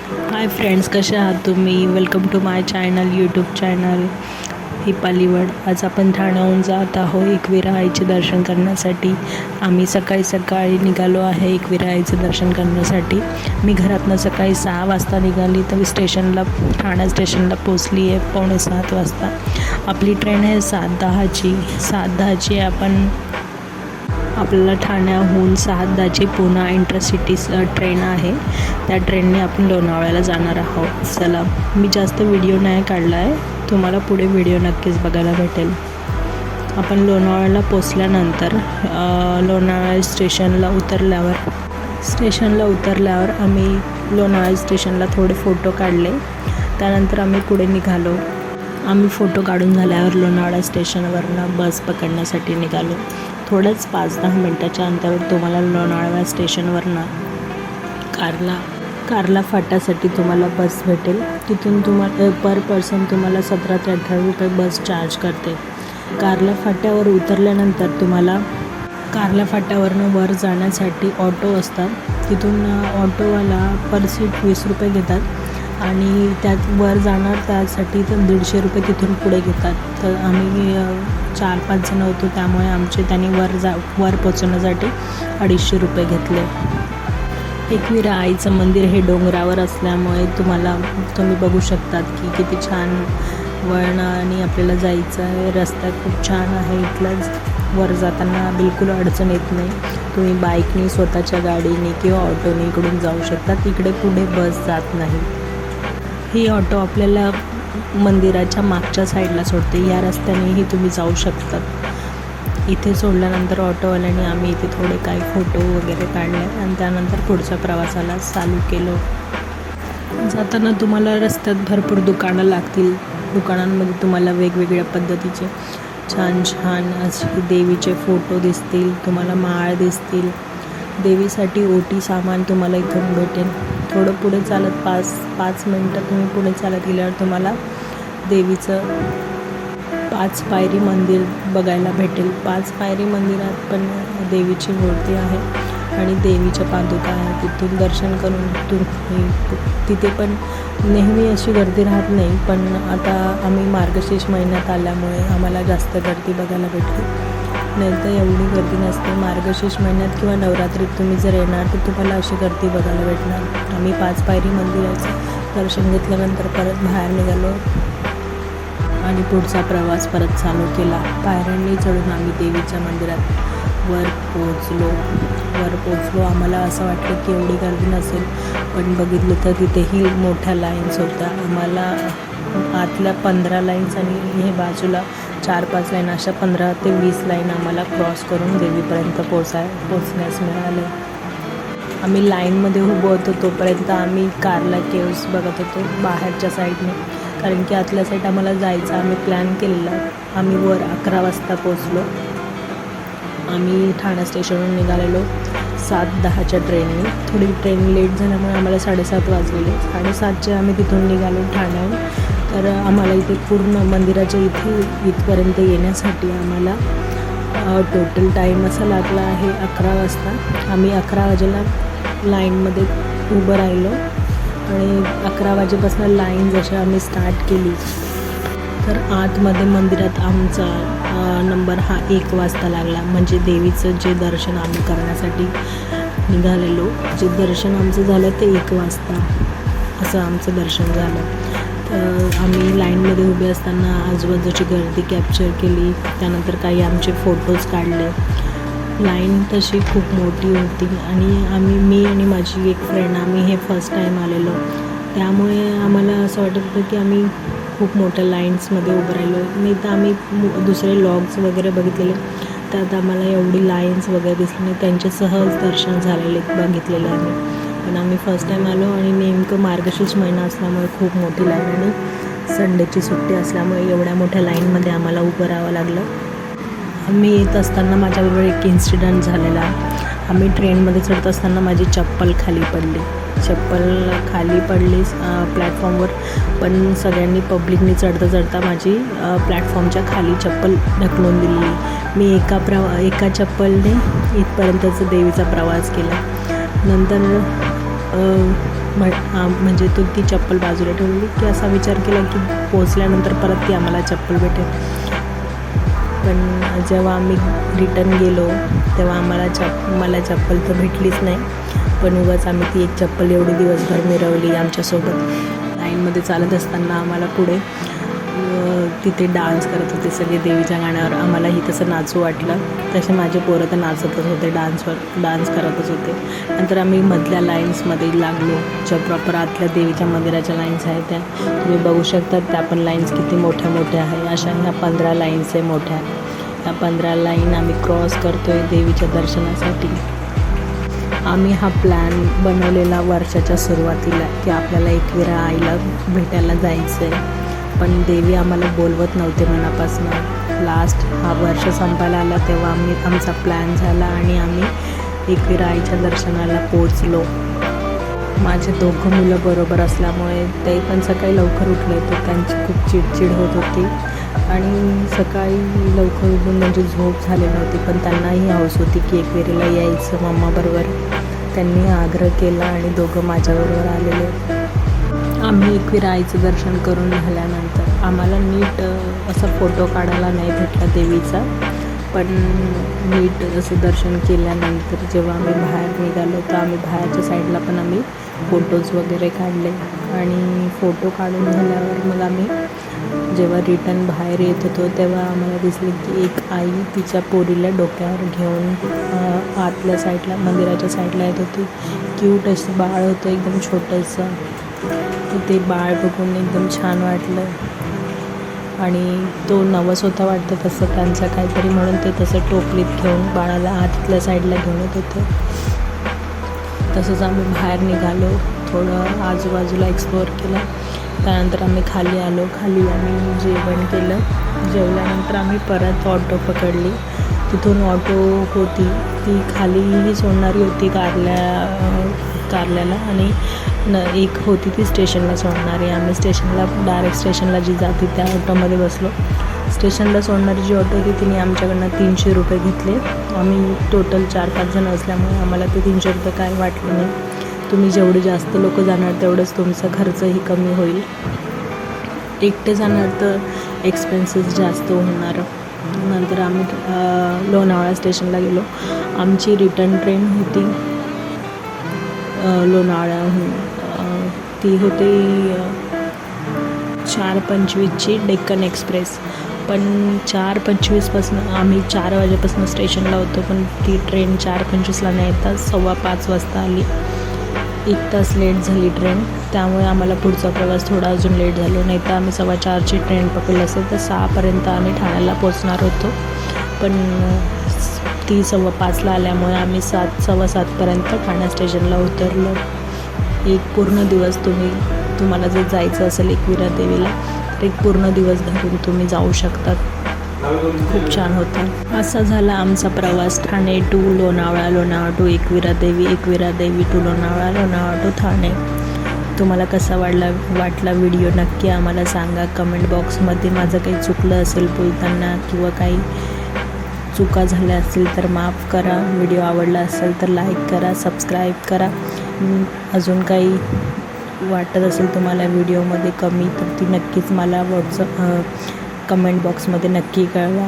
Hi friends, कसे आहात तुम्ही? Welcome to my channel, YouTube channel हिपालीवड. आज आपण ठाण्याहून जात आहोत एकविरा आईचे दर्शन करण्यासाठी. आम्ही सकाळी निघालो आहे एकविरा आईचं दर्शन करण्यासाठी. मी घरातनं सकाळी 6 वाजता निघाली तर ठाणा स्टेशनला पोचली आहे 6:45 वाजता. आपली ट्रेन आहे 7:10ची. आपल्याला ठाण्याहून 6:10ची पुणा इंटरसिटी ट्रेन आहे. त्या ट्रेनने आपण लोणावळ्याला जाणार आहोत. चला, मी जास्त व्हिडिओ नाही काढला आहे, तुम्हाला पुढे व्हिडिओ नक्कीच बघायला भेटेल. आपण लोणावळ्याला पोचल्यानंतर लोणावळा स्टेशनला उतरल्यावर आम्ही लोणावळा स्टेशनला थोडे फोटो काढले. त्यानंतर आम्ही पुढे निघालो. आम्ही फोटो काढून झाल्यावर लोणावळा स्टेशनवरनं बस पकडण्यासाठी निघालो. थोडंच 5-10 मिनटाच्या अंतरावर तुम्हाला लोणावळा स्टेशनवरनं कारला फाट्यासाठी तुम्हाला बस भेटेल. तिथून तुम्हाला पर पर्सन तुम्हाला 17 ते 18 रुपये बस चार्ज करते. कारला फाट्यावर उतरल्यानंतर तुम्हाला कारला फाट्यावरनं वर जाण्यासाठी ऑटो असतात. तिथून ऑटोवाला पर सीट 20 रुपये घेतात आणि त्यात वर जाणार त्यासाठी तर 150 रुपये तिथून पुढे घेतात. तर आम्ही 4-5 जण होतो, त्यामुळे त्यांनी वर पोचवण्यासाठी 250 रुपये घेतले. एकविरा आईचं मंदिर हे डोंगरावर असल्यामुळे तुम्ही बघू शकतात की किती छान वळण आणि आपल्याला जायचं आहे. रस्ता खूप छान आहे. इथलाच वर जाताना बिलकुल अडचण येत नाही. तुम्ही बाईकनी, स्वतःच्या गाडीने किंवा ऑटोने इकडून जाऊ शकतात. इकडे पुढे बस जात नाही. ही ऑटो आपल्याला मंदिराच्या मागच्या साईडला सोडते. या रस्त्यानेही तुम्ही जाऊ शकतात. इथे सोडल्यानंतर ऑटोवाल्याने आम्ही इथे थोडे काही फोटो वगैरे काढले आणि त्यानंतर पुढच्या प्रवासाला चालू केलो. जाताना तुम्हाला रस्त्यात भरपूर दुकानं लागतील. दुकानांमध्ये तुम्हाला वेगवेगळ्या पद्धतीचे छान असे देवीचे फोटो दिसतील, तुम्हाला माळ दिसतील. देवीसाठी ओटी सामान तुम्हाला इथून भेटेल. थोडं पुढे चालत 5 मिनटं तुम्ही पुढे चालत गेल्यावर तुम्हाला देवीचं 5 पायरी मंदिर बघायला भेटेल. 5 पायरी मंदिरात पण देवीची मूर्ती आहे आणि देवीच्या पादुका आहेत. तिथून दर्शन करून तिथे पण नेहमी अशी गर्दी राहत नाही, पण आता आम्ही मार्गशीर्ष महिन्यात आल्यामुळे आम्हाला जास्त गर्दी बघायला भेटली. नाही तर एवढी गर्दी नसते. मार्गशीर्ष महिन्यात किंवा नवरात्रीत तुम्ही जर येणार तर तुम्हाला अशी गर्दी बघायला भेटणार. आम्ही 5 पायरी मंदिराचं दर्शन घेतल्यानंतर परत बाहेर निघालो आणि पुढचा प्रवास परत चालू केला. पायऱ्यांनी चढून आम्ही देवीच्या मंदिरात वर पोचलो. आम्हाला असं वाटलं की एवढी गर्दी नसेल, पण बघितलं तर तिथेही मोठ्या लाईन्स होत्या. आम्हाला आतल्या 15 लाईन्स आणि हे बाजूला 4-5 लाईन, अशा 15 ते 20 लाईन आम्हाला क्रॉस करून देवीपर्यंत पोचण्यास मिळाले. आम्ही लाईनमध्ये उभं होतो तोपर्यंत आम्ही कारला केव्स बघत होतो बाहेरच्या साईडने, कारण की आतल्या साईड आम्हाला जायचं आम्ही प्लॅन केलेला. आम्ही वर 11 वाजता पोचलो. आम्ही ठाणा स्टेशनवरून निघालेलो 7:10च्या ट्रेनने. थोडी ट्रेन लेट झाल्यामुळे आम्हाला 7:30 वाजलेले. 7:30चे आम्ही तिथून निघालो ठाण्याहून. तर आम्हाला इथे पूर्ण मंदिराच्या इथपर्यंत येण्यासाठी आम्हाला टोटल टाईम असा लागला आहे 11 वाजता. आम्ही 11 वाजेला लाईनमध्ये उभं राहिलो आणि 11 वाजेपासून लाईन जशी आम्ही स्टार्ट केली तर आतमध्ये मंदिरात आमचा नंबर हा 1 वाजता लागला. म्हणजे देवीचं जे दर्शन आम्ही करण्यासाठी निघालेलो, जे दर्शन आमचं झालं ते 1 वाजता असं आमचं दर्शन झालं. तर आम्ही लाईनमध्ये उभे असताना आजूबाजूची गर्दी कॅप्चर केली. त्यानंतर काही आमचे फोटोज काढले. लाईन तशी खूप मोठी होती आणि मी आणि माझी एक फ्रेंड आम्ही हे फर्स्ट टाईम आलेलो, त्यामुळे आम्हाला असं वाटत होतं की आम्ही खूप मोठ्या लाईन्समध्ये उभं राहिलो. नाही तर आम्ही दुसरे लॉग्स वगैरे बघितलेले, त्यात आम्हाला एवढी लाईन्स वगैरे दिसली नाही. त्यांचे सहज दर्शन झालेले बघितलेले आम्ही. पण आम्ही फर्स्ट टाईम आलो आणि नेमकं मार्गशीर्ष महिना असल्यामुळे खूप मोठी लाईन आणि संडेची सुट्टी असल्यामुळे एवढ्या मोठ्या लाईनमध्ये आम्हाला उभं राहावं लागलं. आम्ही येत असताना माझ्याबरोबर एक इन्सिडेंट झालेला. आम्ही ट्रेनमध्ये चढत असताना माझी चप्पल खाली पडली प्लॅटफॉर्मवर. पण सगळ्यांनी पब्लिकनी चढता माझी प्लॅटफॉर्मच्या खाली चप्पल ढकलून दिली. मी एका चप्पलने इथपर्यंतचा देवीचा प्रवास केला. नंतर म्हणजे ती चप्पल बाजूला ठेवली की असा विचार केला की पोचल्यानंतर परत ती आम्हाला चप्पल भेटेल. पण जेव्हा आम्ही रिटर्न गेलो तेव्हा मला चप्पल तर भेटलीच नाही. पण उगाच आम्ही ती एक चप्पल एवढी दिवसभर मिरवली आमच्यासोबत. लाईनमध्ये चालत असताना आम्हाला पुढे तिथे डान्स करत होते सगळे देवीच्या गाण्यावर. आम्हालाही तसं नाचू वाटलं. तसे माझे पोरं तर नाचतच होते, डान्स करतच होते. नंतर आम्ही मधल्या लाईन्समध्ये लागलो, ज्या प्रॉपर आतल्या देवीच्या मंदिराच्या लाईन्स आहेत त्या तुम्ही बघू शकता. त्या पण लाईन्स किती मोठ्या मोठ्या आहे. अशा ह्या 15 लाईन्स आहे मोठ्या. ह्या 15 लाईन आम्ही क्रॉस करतो आहे देवीच्या दर्शनासाठी. आम्ही हा प्लॅन बनवलेला वर्षाच्या सुरुवातीला की आपल्याला एकविरा आईला भेटायला जायचं आहे. पण देवी आम्हाला बोलवत नव्हते मनापासून. लास्ट हा वर्ष संपायला आला तेव्हा आमचा प्लॅन झाला आणि आम्ही एकविरा आईच्या दर्शनाला पोचलो. माझे 2 मुलं बरोबर असल्यामुळे ते पण सकाळी लवकर उठले होते. त्यांची खूप चिडचिड होत होती आणि सकाळी लवकर उठून त्यांची झोप झाली नव्हती. पण त्यांनाही हौस होती की एकविरेला यायचं मम्माबरोबर. त्यांनी आग्रह केला आणि दोघं माझ्याबरोबर आलेले. आम्ही एकविरा आईचं दर्शन करून झाल्यानंतर आम्हाला नीट असा फोटो काढायला नाही भेटला देवीचा. पण नीट असं दर्शन केल्यानंतर जेव्हा आम्ही बाहेर निघालो तर आम्ही बाहेरच्या साईडला पण आम्ही फोटोज वगैरे काढले. आणि फोटो काढून झाल्यावर मग आम्ही जेव्हा रिटर्न बाहेर येत होतो तेव्हा आम्हाला दिसले की एक आई तिच्या पोरीला डोक्यावर घेऊन आतल्या साईडला मंदिराच्या साईडला येत होती. क्यूट असं बाळ होतं एकदम छोटंसं. ते बाळ बघून एकदम छान वाटलं आणि तो नवस होता वाटतं तसं त्यांचं काहीतरी, म्हणून ते तसं टोपलीत घेऊन बाळाला आतल्या साईडला घेऊन येत होते. तसंच आम्ही बाहेर निघालो, थोडं आजूबाजूला एक्सप्लोअर केलं. त्यानंतर आम्ही खाली आलो. खाली आम्ही जेवण केलं. जेवल्यानंतर आम्ही परत ऑटो पकडली. तिथून ऑटो होती ती खालीही सोडणारी होती कारल्याला आणि एक होती ती स्टेशनला सोडणारी. आम्ही डायरेक्ट स्टेशनला जी जाते त्या ऑटोमध्ये बसलो. स्टेशनला सोडणारी जी ऑटो होती तिने आमच्याकडनं 300 रुपये घेतले. आम्ही टोटल 4-5 जण असल्यामुळे आम्हाला ते 300 रुपये काय वाटले नाही. तुम्ही जेवढे जास्त लोक जाणार तेवढंच तुमचा खर्चही कमी होईल. एकटे जाणार तर एक्सपेन्सेस जास्त होणार. नंतर आम्ही लोणावळा स्टेशनला गेलो. आमची रिटर्न ट्रेन होती लोणावळ्याहून. ती होती 4:25ची डेक्कन एक्सप्रेस. पण 4:25पासून आम्ही 4 वाजेपासून स्टेशनला होतो. पण ती ट्रेन 4:25ला नाही येता 5:15 वाजता आली. 1 तास लेट झाली ट्रेन. त्यामुळे आम्हाला पुढचा प्रवास थोडा अजून लेट झालो. नाही तर आम्ही 4:15ची ट्रेन पकडली असेल तर 6पर्यंत आम्ही ठाण्याला पोचणार होतो. पण ती 5:15ला आल्यामुळे आम्ही 7-7:15पर्यंत ठाणे स्टेशनला उतरलो. एक पूर्ण दिवस तुम्हाला जर जायचं असेल एकविरा देवीला तर एक पूर्ण दिवस धरून तुम्ही जाऊ शकतात. खूप छान होतं. असा झाला आमचा प्रवास ठाणे टू लोणावळा, लोणावळा टू एकविरा देवी टू लोणावळा, लोणावळा टू ठाणे. तुम्हाला कसा वाटला व्हिडिओ नक्की आम्हाला सांगा कमेंट बॉक्समध्ये. माझं काही चुकलं असेल बोलताना किंवा काही चुका झाल्या असतील तर माफ करा. व्हिडिओ आवडला असेल तर लाईक करा, सबस्क्राईब करा. अजून काही वाटत असेल तुम्हाला व्हिडिओमध्ये कमी तर ती नक्कीच मला कमेंट बॉक्समध्ये नक्की कळवा.